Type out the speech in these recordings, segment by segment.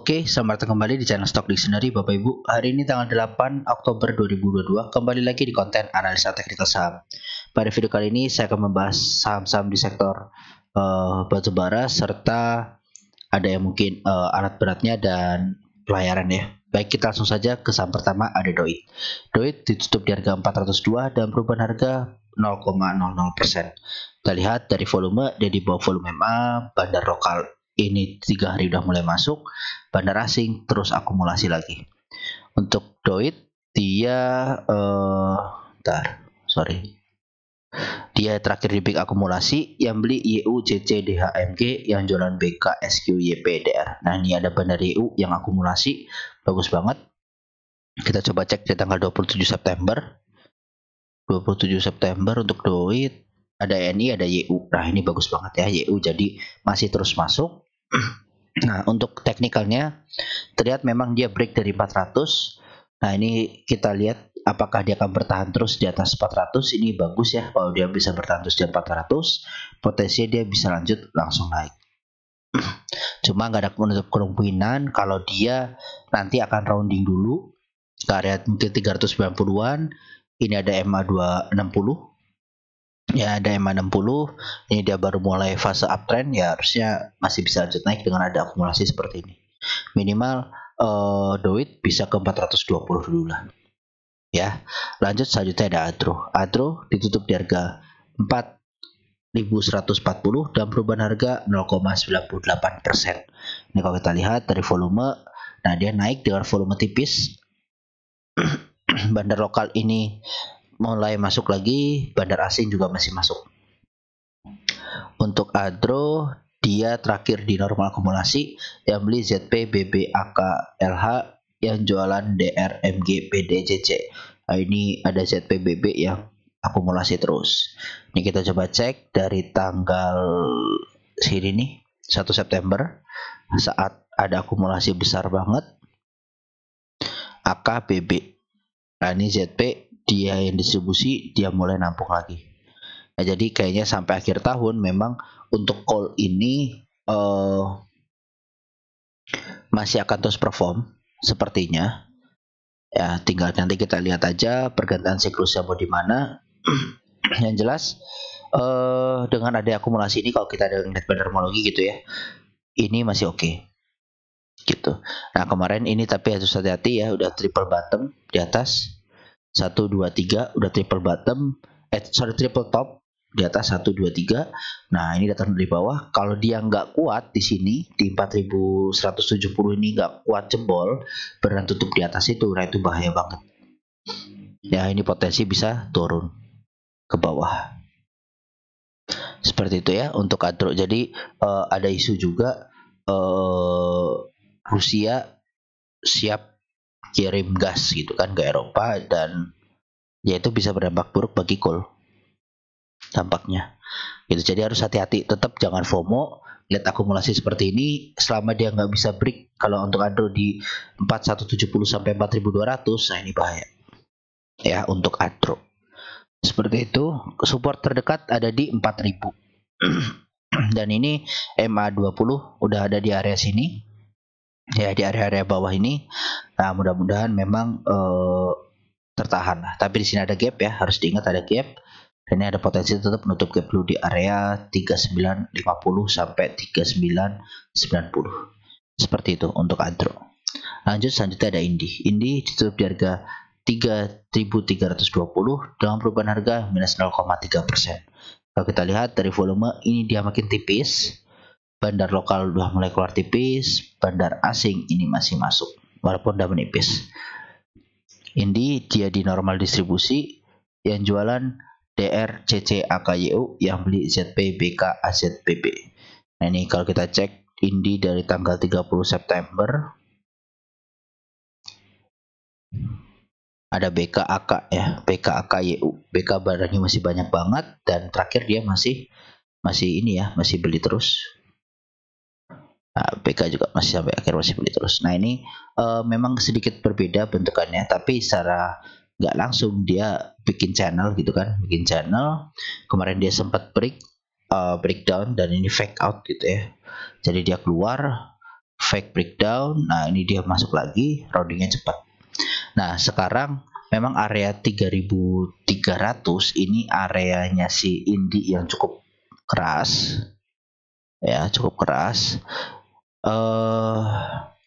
Oke, selamat datang kembali di channel Stock Dictionary Bapak Ibu. Hari ini tanggal 8 Oktober 2022, kembali lagi di konten analisa teknikal saham. Pada video kali ini saya akan membahas saham-saham di sektor batubara serta ada yang mungkin alat beratnya dan pelayaran ya. Baik, kita langsung saja ke saham pertama, ada DOIT. DOIT ditutup di harga 402 dan perubahan harga 0,00%. Kita lihat dari volume, dia di bawah volume MA, bandar lokal ini 3 hari udah mulai masuk, bandar asing terus akumulasi lagi. Untuk DOIT dia dia terakhir di big akumulasi, yang beli YU, CC, DHMG, yang jualan BK, SQ, YP, DR. Nah, ini ada bandar YU yang akumulasi, bagus banget. Kita coba cek di tanggal 27 September. 27 September untuk DOIT, ada NI, ada YU. Nah, ini bagus banget ya, YU jadi masih terus masuk. Nah, untuk teknikalnya terlihat memang dia break dari 400. Nah, ini kita lihat apakah dia akan bertahan terus di atas 400. Ini bagus ya, kalau dia bisa bertahan terus di 400, potensinya dia bisa lanjut langsung naik. Cuma nggak ada menutup kemungkinan kalau dia nanti akan rounding dulu ke area mungkin 390-an. Ini ada MA 260. Ya, ada MA 60. Ini dia baru mulai fase uptrend, ya harusnya masih bisa lanjut naik dengan ada akumulasi seperti ini. Minimal DOIT bisa ke 420 dulu lah. Ya, lanjut selanjutnya ada ADRO. ADRO ditutup di harga 4.140 dan perubahan harga 0,98%. Ini kalau kita lihat dari volume, nah dia naik dengan volume tipis. Bandar lokal ini mulai masuk lagi, bandar asing juga masih masuk. Untuk ADRO, dia terakhir di normal akumulasi, yang beli ZP, BB, AK, LH, yang jualan DR, MG, PD, CC. Nah, ini ada ZP, BB yang akumulasi terus. Ini kita coba cek dari tanggal sini nih, 1 September, saat ada akumulasi besar banget, AK, BB. Nah, ini ZP, dia yang distribusi, dia mulai nampung lagi. Nah, jadi kayaknya sampai akhir tahun memang untuk call ini masih akan terus perform sepertinya. Ya, tinggal nanti kita lihat aja pergantian siklusnya mau di mana. Yang jelas dengan ada akumulasi ini, kalau kita ada lihat terminologi gitu ya, ini masih oke. Gitu. Nah, kemarin ini tapi harus hati-hati ya, udah triple bottom di atas. 1, 2, 3 udah triple bottom, triple top di atas 1, 2, 3. Nah, ini datang dari bawah. Kalau dia nggak kuat di sini di 4170 ini nggak kuat jebol, beran tutup di atas itu, nah itu bahaya banget. Ya, ini potensi bisa turun ke bawah. Seperti itu ya untuk ADRO. Jadi ada isu juga Rusia siap kirim gas gitu kan ke Eropa, dan ya itu bisa berdampak buruk bagi coal dampaknya gitu. Jadi harus hati-hati, tetap jangan FOMO. Lihat akumulasi seperti ini, selama dia nggak bisa break, kalau untuk ADRO di 4170 sampai 4200, nah ini bahaya ya untuk ADRO. Seperti itu. Support terdekat ada di 4000. Dan ini MA 20 udah ada di area sini ya, di area-area bawah ini. Nah, mudah-mudahan memang tertahan. Tapi di sini ada gap ya, harus diingat ada gap. Dan ini ada potensi tetap menutup gap dulu di area 3950 sampai 3990. Seperti itu untuk ADRO. Lanjut, selanjutnya ada INDI. INDI ditutup di harga 3.320 dengan perubahan harga minus 0,3%. Kalau kita lihat dari volume, ini dia makin tipis. Bandar lokal udah mulai keluar tipis, bandar asing ini masih masuk walaupun udah menipis. Ini dia di normal distribusi, yang jualan DR, CC, AKYU, yang beli ZP, BK, AZPB. Nah, ini kalau kita cek INDI dari tanggal 30 September, ada BK, AK ya, BK, AKYU. BK barangnya masih banyak banget, dan terakhir dia masih ini ya, masih beli terus. Nah, BK juga masih sampai akhir masih beli terus. Nah, ini memang sedikit berbeda bentukannya, tapi secara nggak langsung dia bikin channel gitu kan, bikin channel. Kemarin dia sempat breakdown dan ini fake out gitu ya. Jadi dia keluar, fake breakdown. Nah, ini dia masuk lagi, roundingnya cepat. Nah, sekarang memang area 3300 ini areanya si Indi yang cukup keras. Ya, cukup keras.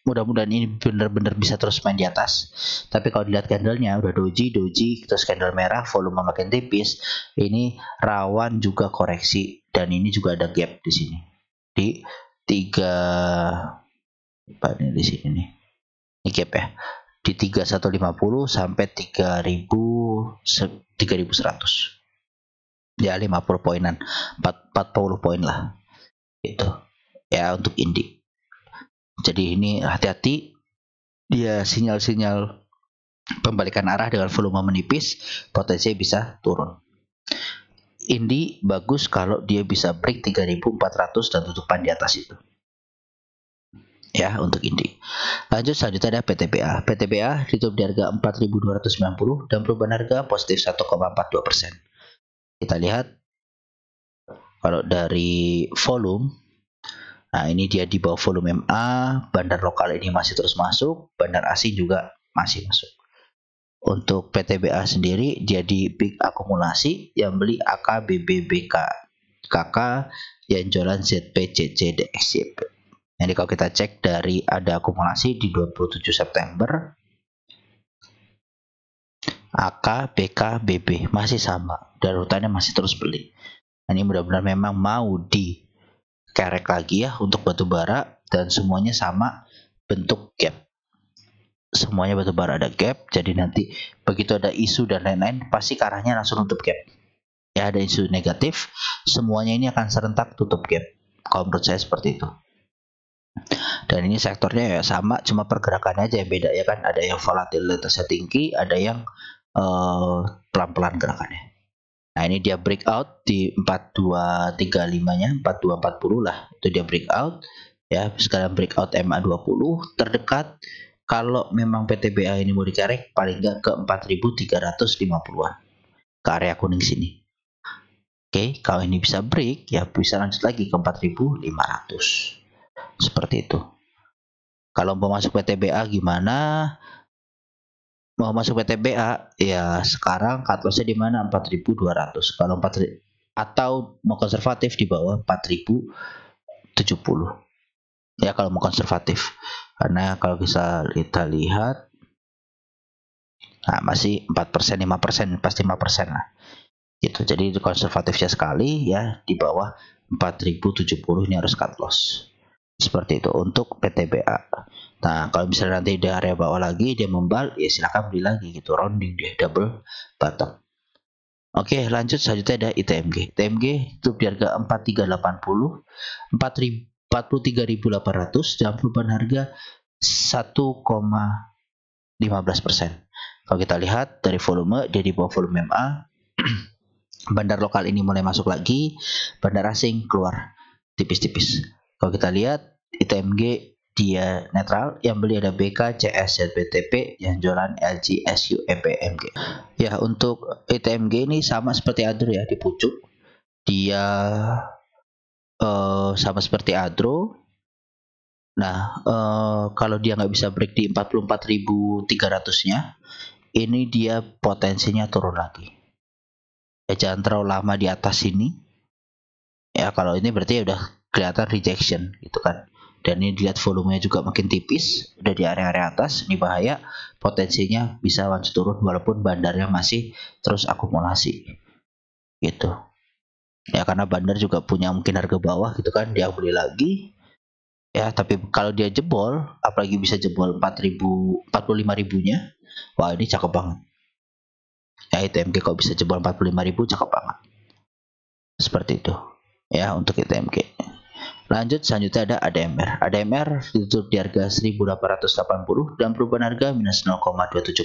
Mudah-mudahan ini benar-benar bisa terus main di atas. Tapi kalau dilihat candlenya udah doji, terus candle merah, volume makin tipis, ini rawan juga koreksi, dan ini juga ada gap di sini di 3 apa ini di sini nih. Ini gap ya di 3150 sampai 3100. Ya 50 poinan, 40 poin lah. Itu ya untuk Indi. Jadi ini hati-hati, dia sinyal-sinyal pembalikan arah dengan volume menipis, potensi bisa turun. Indi bagus kalau dia bisa break 3400 dan tutupan di atas itu. Ya, untuk Indi. Lanjut selanjutnya ada PTBA. PTBA ditutup di harga 4290 dan perubahan harga positif 1,42%. Kita lihat kalau dari volume. Nah, ini dia di bawah volume MA, bandar lokal ini masih terus masuk, bandar asing juga masih masuk. Untuk PTBA sendiri, dia di big akumulasi, yang beli AK, BB, BK, KK, yang jualan ZP, CC, DXYP. Jadi kalau kita cek dari ada akumulasi di 27 September, AK, BK, BB masih sama, dan urutannya masih terus beli. Nah, ini mudah-mudahan memang mau di kerek lagi ya untuk batu bara, dan semuanya sama bentuk gap. Semuanya batu bara ada gap, jadi nanti begitu ada isu dan lain-lain pasti ke arahnya langsung tutup gap. Ya, ada isu negatif, semuanya ini akan serentak tutup gap. Kalau menurut saya seperti itu. Dan ini sektornya ya sama, cuma pergerakannya aja yang beda ya kan. Ada yang volatilitasnya tinggi, ada yang pelan-pelan gerakannya. Nah, ini dia breakout di 4235-nya, 4240 lah. Itu dia breakout. Ya, sekarang breakout MA20 terdekat. Kalau memang PTBA ini mau dikerek, paling nggak ke 4350-an. Ke area kuning sini. Oke, kalau ini bisa break, ya bisa lanjut lagi ke 4500. Seperti itu. Kalau mau masuk PTBA gimana? Mau masuk PTBA ya sekarang cut loss-nya di mana? 4200. Kalau 4 atau mau konservatif di bawah 4070. Ya kalau mau konservatif. Karena kalau kita lihat nah masih 4%, 5%, pasti 5% lah. Gitu. Jadi itu konservatifnya sekali ya, di bawah 4070 ini harus cut loss. Seperti itu untuk PTBA. Nah, kalau misalnya nanti di area bawah lagi dia membal, ya silakan beli lagi gitu, rounding dia double bottom. Oke, lanjut selanjutnya ada ITMG. ITMG itu di harga 4380, 43.800 dan perubahan harga 1,15%. Kalau kita lihat dari volume, dia di bawah volume MA. Bandar lokal ini mulai masuk lagi, bandar asing keluar tipis-tipis. Kalau kita lihat ITMG dia netral, yang beli ada BK, CS, ZBTP, yang jualan LG, SU, EPMG. Ya, untuk ITMG ini sama seperti Adro ya, di pucuk. Dia sama seperti Adro. Nah, kalau dia nggak bisa break di 44.300-nya, ini dia potensinya turun lagi. Ya, jangan terlalu lama di atas ini. Ya, kalau ini berarti ya udah kelihatan rejection gitu kan. Dan ini dilihat volumenya juga makin tipis, udah di area-area atas, ini bahaya, potensinya bisa lanjut turun walaupun bandarnya masih terus akumulasi gitu ya, karena bandar juga punya mungkin harga bawah gitu kan, dia beli lagi ya. Tapi kalau dia jebol, apalagi bisa jebol 45.000-nya, wah ini cakep banget ya. ITMG kalau bisa jebol 45.000 cakep banget, seperti itu ya untuk ITMG. Lanjut selanjutnya ada ADMR. ADMR ditutup di harga 1.880 dan perubahan harga minus 0,27%.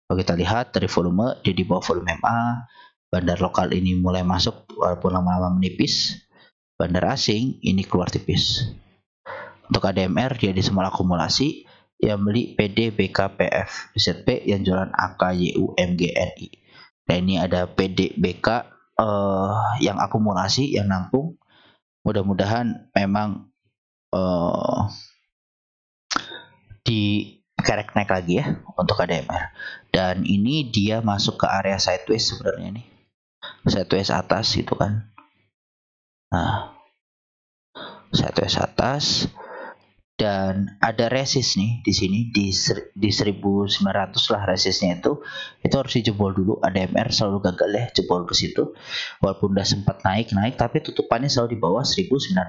Kalau kita lihat dari volume, dia di bawah volume MA. Bandar lokal ini mulai masuk walaupun lama-lama menipis. Bandar asing ini keluar tipis. Untuk ADMR dia di semua akumulasi, yang beli PD, BK, PF, ZP, yang jualan AK, YU, MGNI. Nah, ini ada PD, BK yang akumulasi, yang nampung. Mudah-mudahan memang di kerek naik lagi ya untuk ADMR, dan ini dia masuk ke area sideways sebenarnya nih, sideways atas gitu kan. Nah, sideways atas, dan ada resist nih di sini di 1900 lah resistnya itu harus dijebol dulu. ADMR selalu gagal ya jebol ke situ, walaupun udah sempat naik tapi tutupannya selalu di bawah 1900.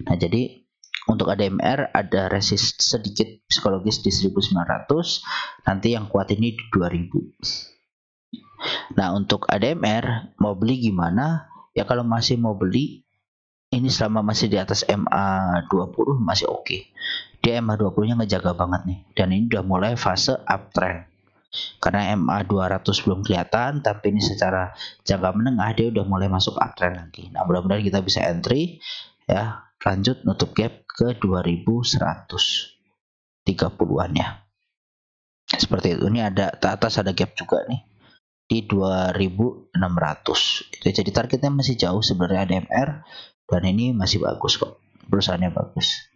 Nah, jadi untuk ADMR ada resist sedikit psikologis di 1900, nanti yang kuat ini di 2000. Nah, untuk ADMR mau beli gimana ya? Kalau masih mau beli, ini selama masih di atas MA20 masih oke. Dia MA20 nya ngejaga banget nih, dan ini udah mulai fase uptrend. Karena MA200 belum kelihatan, tapi ini secara jangka menengah dia udah mulai masuk uptrend lagi. Nah, mudah-mudahan kita bisa entry ya, lanjut nutup gap ke 2130-an ya. Seperti itu. Ini ada atas ada gap juga nih di 2600. Jadi targetnya masih jauh sebenarnya ADMR, dan ini masih bagus kok, perusahaannya bagus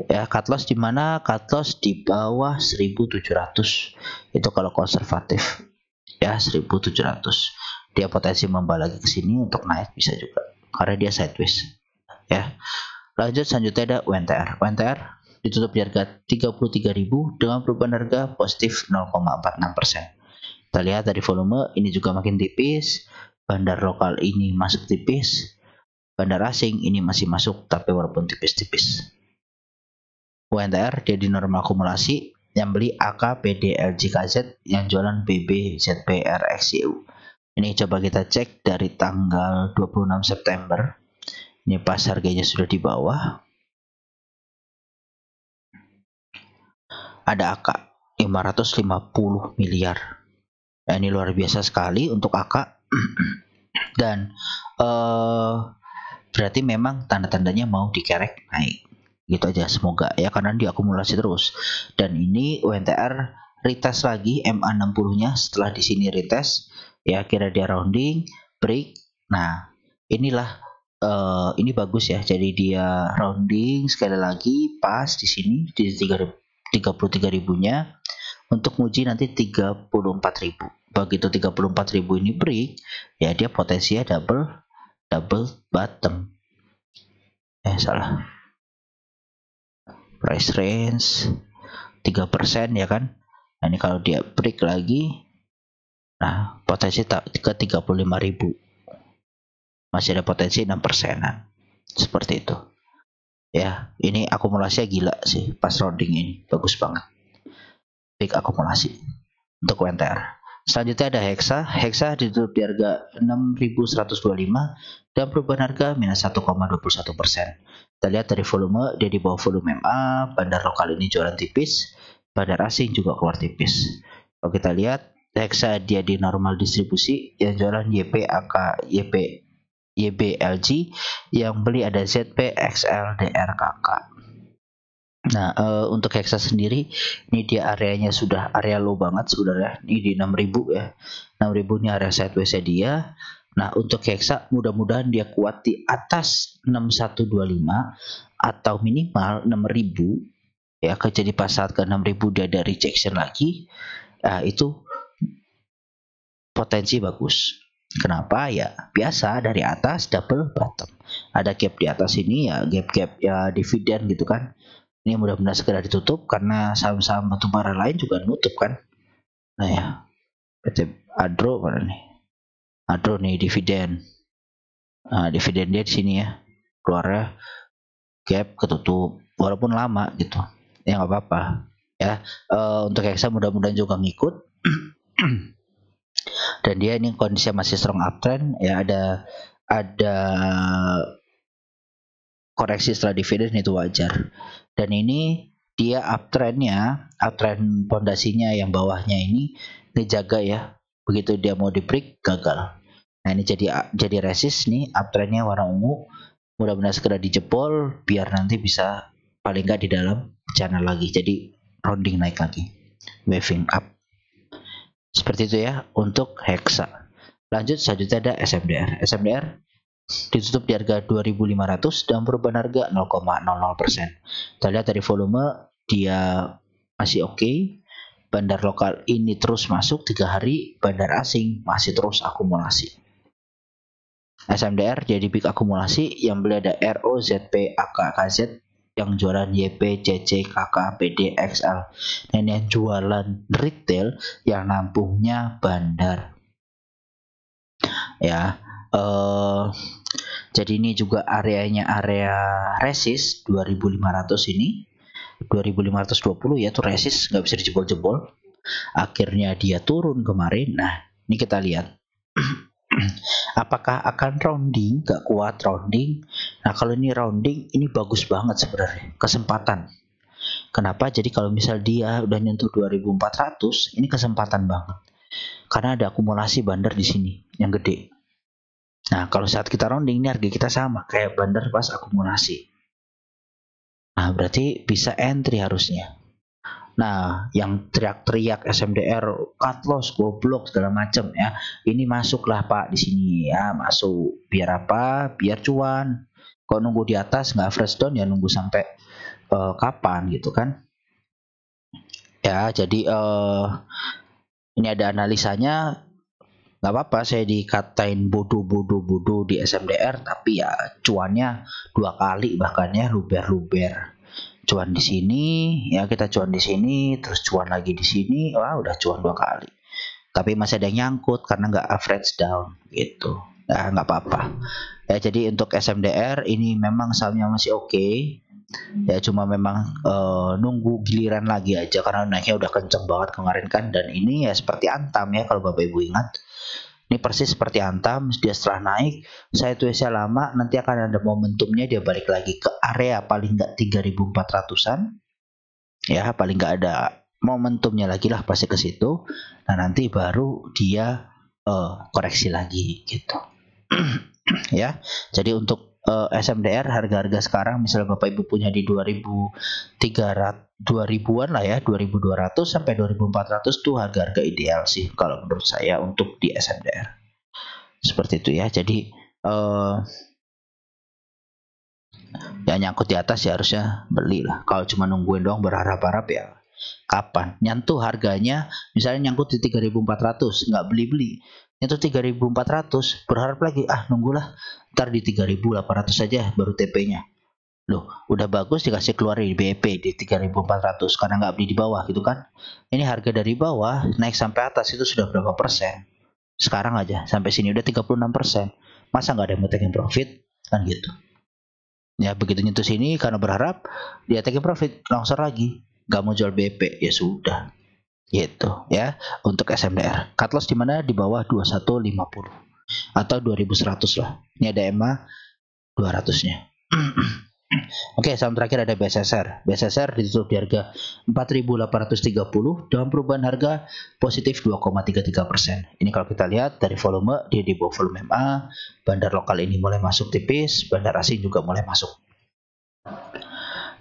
ya. Cut loss di mana? Cut loss di bawah 1700 itu kalau konservatif ya, 1700. Dia potensi membawa lagi ke sini untuk naik bisa juga karena dia sideways ya. Lanjut, selanjutnya ada UNTR ditutup di harga 33.000 dengan perubahan harga positif 0,46%. Kita lihat dari volume ini juga makin tipis, bandar lokal ini masuk tipis, bandar asing ini masih masuk tapi walaupun tipis-tipis. UNTR dia di normal akumulasi, yang beli AK, PD, LG, KZ, yang jualan BB, ZP, RX, YU. Ini coba kita cek dari tanggal 26 September. Ini pas harganya sudah di bawah. Ada AK 550 miliar. Nah, ini luar biasa sekali untuk AK. Dan berarti memang tanda-tandanya mau dikerek naik. Gitu aja, semoga ya, karena diakumulasi terus. Dan ini UNTR retest lagi MA60-nya setelah di sini retest ya, kira dia rounding break. Nah, inilah ini bagus ya. Jadi dia rounding sekali lagi pas di sini di 33.000-nya untuk nguji nanti 34.000. Begitu 34.000 ini break ya, dia potensinya double bottom. Salah. Price range 3% ya kan. Nah, ini kalau dia break lagi, nah potensi ke 35.000, masih ada potensi 6%-an seperti itu ya. Ini akumulasinya gila sih pas rounding ini, bagus banget, big akumulasi untuk UNTR. Selanjutnya ada Hexa ditutup di harga 6.125 dan perubahan harga minus 1,21%. Kita lihat dari volume, dia di bawah volume MA, bandar lokal ini jualan tipis, bandar asing juga keluar tipis. Kalau kita lihat Hexa dia di normal distribusi, yang jualan YP, AK, YB, LG, yang beli ada ZP, XL, DR, KK. Nah, untuk Hexa sendiri ini dia areanya sudah area low banget sebenarnya. Ini di 6.000 ya. 6.000 ini area sideways dia. Nah, untuk Hexa mudah-mudahan dia kuat di atas 6125 atau minimal 6.000 ya. Jadi pas saat ke 6.000 dia ada rejection lagi. Nah, itu potensi bagus. Kenapa ya? Biasa dari atas double bottom. Ada gap di atas ini ya, gap-gap ya dividen gitu kan. Ini mudah-mudahan segera ditutup karena saham-saham batubara lain juga nutup kan. Nah ya, PT Adro mana nih? Adro nih dividen. Nah, dividen dia di sini ya, keluarnya gap ketutup walaupun lama gitu. Ya nggak apa-apa ya. Untuk Hexa mudah-mudahan juga ngikut. Dan dia ini kondisinya masih strong uptrend ya, ada koreksi setelah dividen itu wajar. Dan ini dia uptrend pondasinya yang bawahnya ini dijaga ya. Begitu dia mau di break gagal. Nah, ini jadi resist nih, uptrendnya warna ungu. Mudah-mudahan segera dijebol biar nanti bisa paling nggak di dalam channel lagi. Jadi rounding naik lagi, waving up. Seperti itu ya untuk Hexa. Lanjut, selanjutnya ada SMDR ditutup di harga 2.500 dan perubahan harga 0,00%. Kita lihat dari volume, dia masih oke. Bandar lokal ini terus masuk 3 hari, bandar asing masih terus akumulasi. SMDR jadi big akumulasi, yang beli ada RO, ZP, AK, KZ, yang jualan YP, CC, KK, PD, XL. Dan yang jualan retail, yang nampungnya bandar. Ya, jadi ini juga areanya area resist 2500 ini. 2520 ya tuh resist, nggak bisa dijebol-jebol. Akhirnya dia turun kemarin. Nah, ini kita lihat. Apakah akan rounding? Gak kuat rounding. Nah, kalau ini rounding, ini bagus banget sebenarnya. Kesempatan. Kenapa? Jadi kalau misal dia udah nyentuh 2400, ini kesempatan banget. Karena ada akumulasi bandar di sini yang gede. Nah, kalau saat kita rounding, ini harga kita sama kayak bandar pas akumulasi. Nah, berarti bisa entry harusnya. Nah, yang teriak-teriak SMDR, cut loss, goblok segala macam ya. Ini masuklah Pak di sini ya, masuk. Biar apa? Biar cuan. Kalau nunggu di atas nggak fresh down ya nunggu sampai kapan gitu kan? Ya, jadi ini ada analisanya. Nggak apa-apa saya dikatain bodoh di SMDR, tapi ya cuannya 2 kali bahkan ya, luber-luber. Cuan di sini, ya kita cuan di sini, terus cuan lagi di sini, wah udah cuan 2 kali. Tapi masih ada yang nyangkut karena nggak average down gitu. Nah, nggak apa-apa. Ya jadi untuk SMDR ini memang sahamnya masih oke. Ya cuma memang nunggu giliran lagi aja karena naiknya udah kenceng banget kemarin kan, dan ini ya seperti Antam ya kalau Bapak Ibu ingat. Ini persis seperti Antam, dia setelah naik, sideways-nya lama, nanti akan ada momentumnya dia balik lagi ke area paling nggak 3400-an. Ya, paling nggak ada momentumnya lagi lah pasti ke situ. Nah, nanti baru dia koreksi lagi gitu. Ya. Jadi untuk SMDR harga-harga sekarang misalnya Bapak Ibu punya di 2000-an lah ya, 2200 sampai 2400 tuh harga-harga ideal sih kalau menurut saya untuk di SMDR. Seperti itu ya. Jadi ya nyangkut di atas ya harusnya beli lah. Kalau cuma nungguin doang berharap-harap ya kapan? Nyentuh harganya misalnya nyangkut di 3400 nggak beli-beli. Nyentuh 3400 berharap lagi, nunggulah ntar di 3800 saja baru TP-nya. Loh, udah bagus dikasih keluar di BEP di 3400 karena nggak beli di bawah gitu kan. Ini harga dari bawah naik sampai atas itu sudah berapa persen? Sekarang aja sampai sini udah 36%. Masa nggak ada yang mau taking profit? Kan gitu. Ya begitu nyentuh sini karena berharap dia taking profit, longsor lagi. Nggak mau jual BP, ya sudah. Gitu ya untuk SMDR. Cut loss di mana? Di bawah 2150 atau 2100 lah. Ini ada EMA 200-nya. Oke, saham terakhir ada BSSR. BSSR ditutup di harga 4.830 dengan perubahan harga positif 2,33%. Ini kalau kita lihat dari volume, dia di bawah volume MA. Bandar lokal ini mulai masuk tipis, bandar asing juga mulai masuk.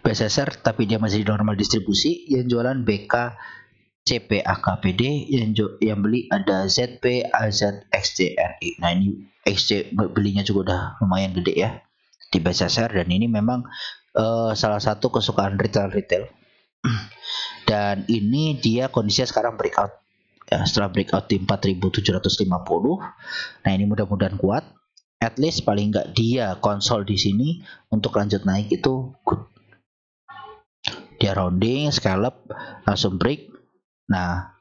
BSSR tapi dia masih di normal distribusi. Yang jualan BK, CP, AKPD, yang beli ada ZP, AZ, XJRI. Nah ini XJ belinya juga udah lumayan gede ya di BSSR, dan ini memang salah satu kesukaan retail. Dan ini dia kondisinya sekarang breakout ya, setelah breakout di 4.750. Nah ini mudah-mudahan kuat, at least paling nggak dia konsol di sini untuk lanjut naik itu good. Dia rounding, scallop, langsung break. Nah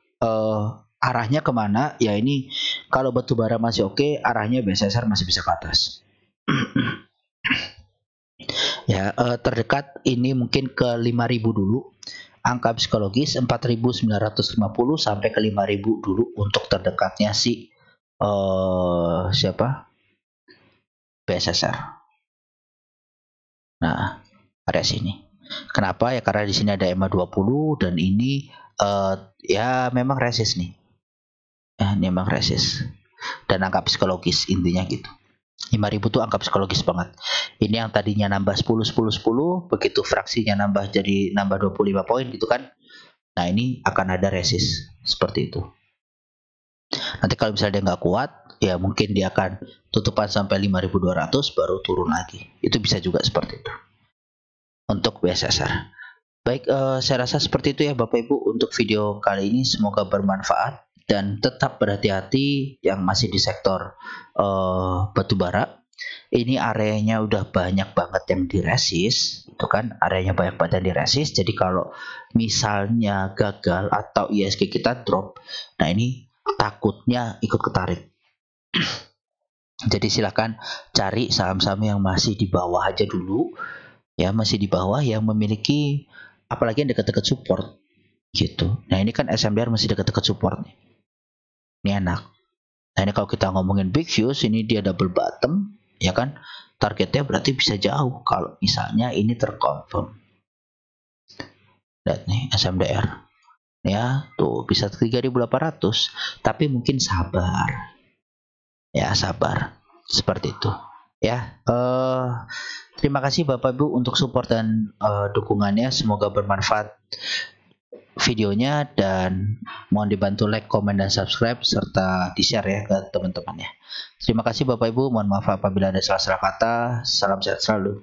arahnya kemana ya, ini kalau batubara masih oke, arahnya BSSR masih bisa ke atas. Ya, terdekat ini mungkin ke 5.000 dulu. Angka psikologis 4.950 sampai ke 5.000 dulu untuk terdekatnya si siapa? BSSR. Nah, area sini. Kenapa? Ya karena di sini ada EMA 20 dan ini ya memang resist nih. Ya, ini memang resist. Dan angka psikologis intinya gitu. 5.000 tuh angka psikologis banget. Ini yang tadinya nambah 10, begitu fraksinya nambah jadi nambah 25 poin gitu kan. Nah ini akan ada resist seperti itu. Nanti kalau misalnya dia nggak kuat, ya mungkin dia akan tutupan sampai 5.200 baru turun lagi. Itu bisa juga seperti itu. Untuk BSSR. Baik, saya rasa seperti itu ya Bapak Ibu untuk video kali ini, semoga bermanfaat dan tetap berhati-hati yang masih di sektor batubara. Ini areanya udah banyak banget yang diresis, itu kan areanya banyak banget yang diresis. Jadi kalau misalnya gagal atau ISG kita drop, nah ini takutnya ikut ketarik. Jadi silakan cari saham-saham yang masih di bawah aja dulu, ya masih di bawah yang memiliki apalagi yang dekat-dekat support gitu. Nah ini kan SMDR masih dekat-dekat support nih. Ini enak. Nah ini kalau kita ngomongin big views, ini dia double bottom, ya kan? Targetnya berarti bisa jauh kalau misalnya ini terconfirm. Lihat nih SMDR. Ya, tuh bisa 3.800, tapi mungkin sabar. Ya, sabar. Seperti itu. Ya, terima kasih Bapak Ibu untuk support dan dukungannya. Semoga bermanfaat videonya dan mohon dibantu like, komen, dan subscribe serta di-share ya ke teman-temannya. Terima kasih Bapak Ibu, mohon maaf apabila ada salah-salah kata. Salam sehat selalu.